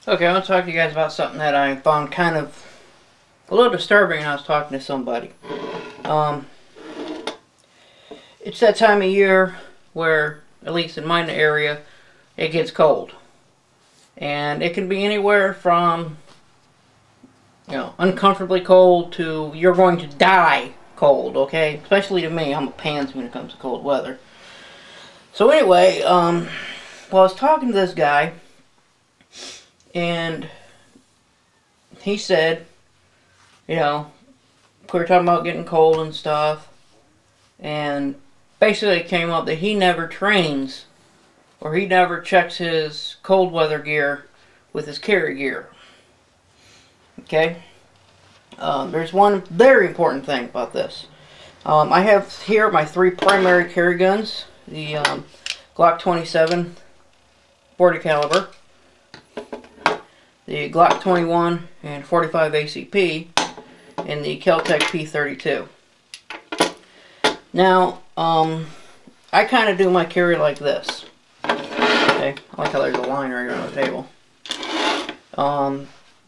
Okay, I want to talk to you guys about something that I found kind of a little disturbing when I was talking to somebody. It's that time of year where, at least in my area, it gets cold. And it can be anywhere from, uncomfortably cold to you're going to die cold, okay? Especially to me, I'm a pansy when it comes to cold weather. So anyway, I was talking to this guy, and he said, we were talking about getting cold and stuff, and basically it came up that he never trains, or he never checks his cold weather gear with his carry gear. Okay? There's one very important thing about this. I have here my three primary carry guns. The Glock 27 40 caliber, the Glock 21 and 45 ACP, and the Kel-Tec P32. Now, I kind of do my carry like this. Okay, I like how there's a line right around the table.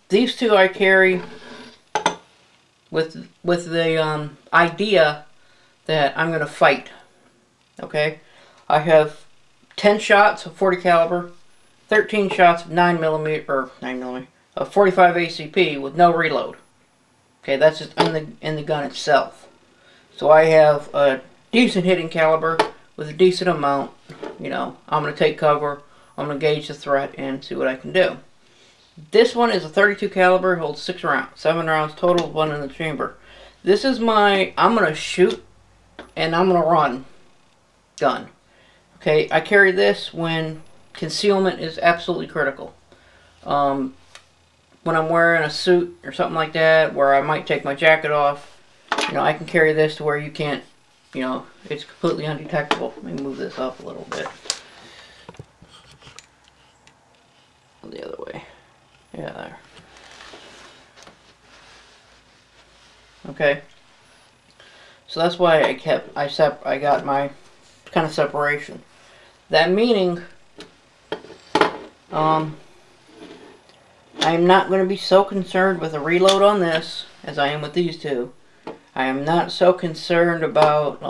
These two I carry with the idea that I'm going to fight. Okay, I have 10 shots of 40 caliber, 13 shots of 9mm of 45 ACP with no reload. Okay, that's just in the gun itself. So I have a decent hitting caliber with a decent amount. I'm going to take cover, I'm going to gauge the threat and see what I can do. This one is a 32 caliber, holds 6 rounds, 7 rounds total, 1 in the chamber. This is my, I'm going to shoot and I'm going to run gun. Okay, I carry this when concealment is absolutely critical. When I'm wearing a suit or something like that, where I might take my jacket off, I can carry this to where you can't, it's completely undetectable. Let me move this up a little bit. The other way. Yeah, there. Okay. So that's why I got my kind of separation. That meaning, I'm not going to be so concerned with a reload on this as I am with these two. I am not so concerned about,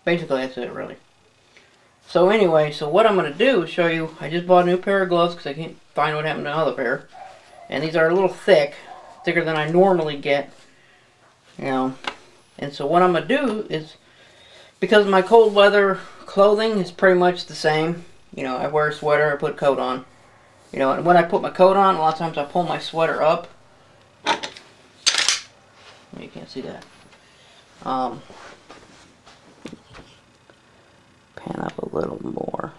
basically that's it really. So anyway, so what I'm going to do is show you, I just bought a new pair of gloves because I can't find what happened to the other pair. And these are a little thick, thicker than I normally get, And so what I'm going to do is, because my cold weather clothing is pretty much the same, I wear a sweater, I put a coat on. And when I put my coat on, a lot of times I pull my sweater up. You can't see that. Pan up a little more.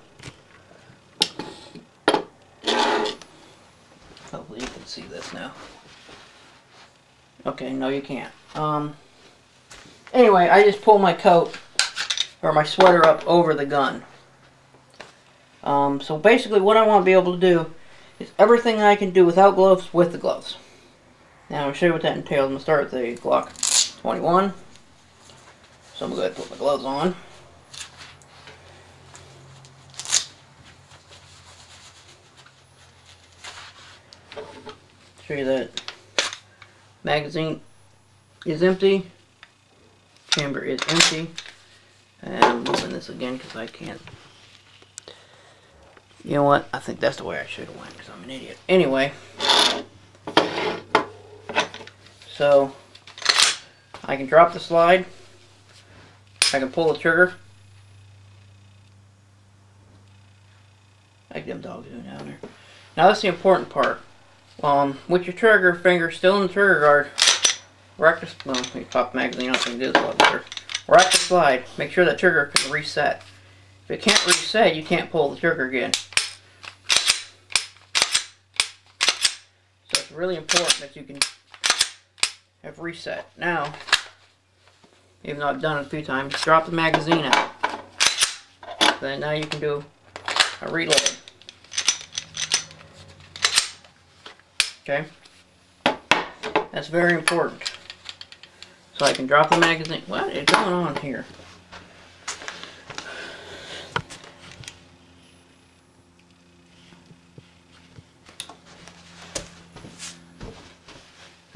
Hopefully you can see this now. Okay, no you can't. Anyway, I just pull my coat or my sweater up over the gun. So basically what I want to be able to do is everything I can do without gloves with the gloves. Now I'll show you what that entails. I'm going to start with the Glock 21. So I'm going to go ahead and put my gloves on. Show you that magazine is empty. Chamber is empty. And I'm moving this again because I can't. You know what? I think that's the way I should have went because I'm an idiot. Anyway. So, I can drop the slide. I can pull the trigger. Like them dogs doing down there. Now that's the important part. With your trigger finger still in the trigger guard, rack the, well, let me pop the magazine off and do this a lot better. Rack the slide. Make sure that trigger can reset. If it can't reset, you can't pull the trigger again. So it's really important that you can have reset. Now, even though I've done it a few times, drop the magazine out. Then now you can do a reload. Okay? That's very important. So I can drop the magazine. What is going on here?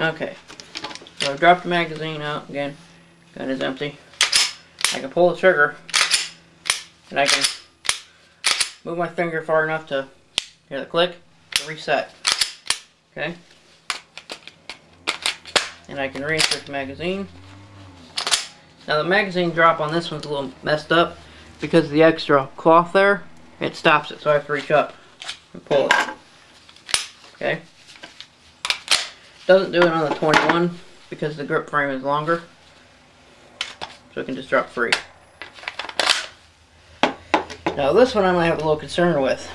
Okay, so I've dropped the magazine out again. Gun is empty. I can pull the trigger, and I can move my finger far enough to hear the click to reset. Okay, and I can reinsert the magazine. Now the magazine drop on this one's a little messed up because of the extra cloth there. It stops it, so I have to reach up and pull it. Okay. Doesn't do it on the 21 because the grip frame is longer, so it can just drop free. Now this one I might have a little concern with,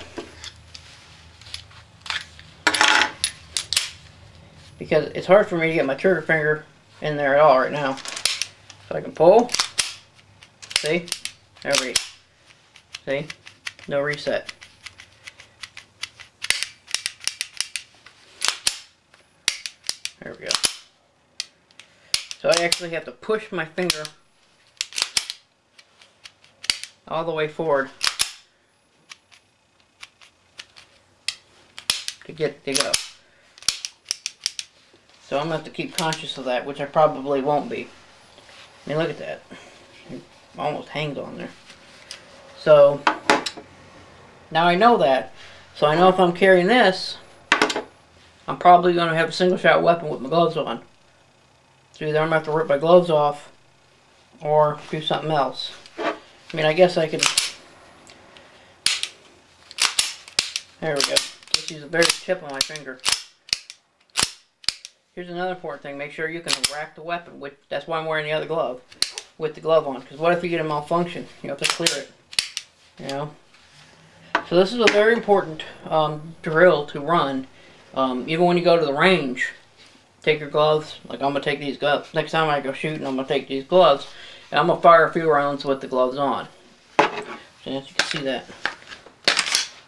because it's hard for me to get my trigger finger in there at all right now. So I can pull, see, there we go, see, no reset. There we go. So I actually have to push my finger all the way forward to get to go. So I'm going to have to keep conscious of that, which I probably won't be. I mean, look at that. It almost hangs on there. So now I know that. So I know if I'm carrying this, I'm probably going to have a single shot weapon with my gloves on. So either I'm going to have to rip my gloves off or do something else. I mean, I guess I could... There we go. Just use a very tip on my finger. Here's another important thing. Make sure you can rack the weapon. That's why I'm wearing the other glove. With the glove on. Because what if you get a malfunction? You have to clear it. You know? So this is a very important drill to run. Even when you go to the range, take your gloves. Like I'm going to take these gloves. Next time I go shooting, I'm going to take these gloves. And I'm going to fire a few rounds with the gloves on. So as you can see that.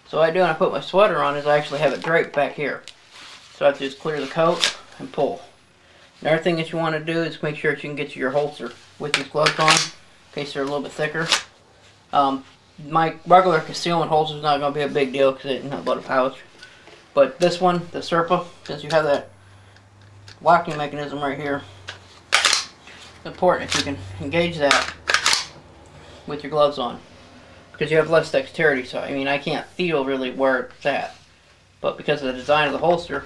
So what I do when I put my sweater on is I actually have it draped back here. So I have to just clear the coat and pull. Another thing that you want to do is make sure that you can get to your holster with these gloves on, in case they're a little bit thicker. My regular concealment holster is not going to be a big deal because it's not but a pouch. But this one, the Serpa, since you have that locking mechanism right here, it's important if you can engage that with your gloves on, because you have less dexterity. So I mean, I can't feel really where it's at, but because of the design of the holster,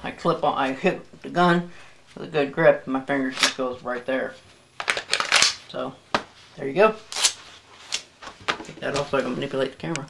I hit the gun with a good grip, and my fingers just goes right there. So there you go. Take that off so I can manipulate the camera.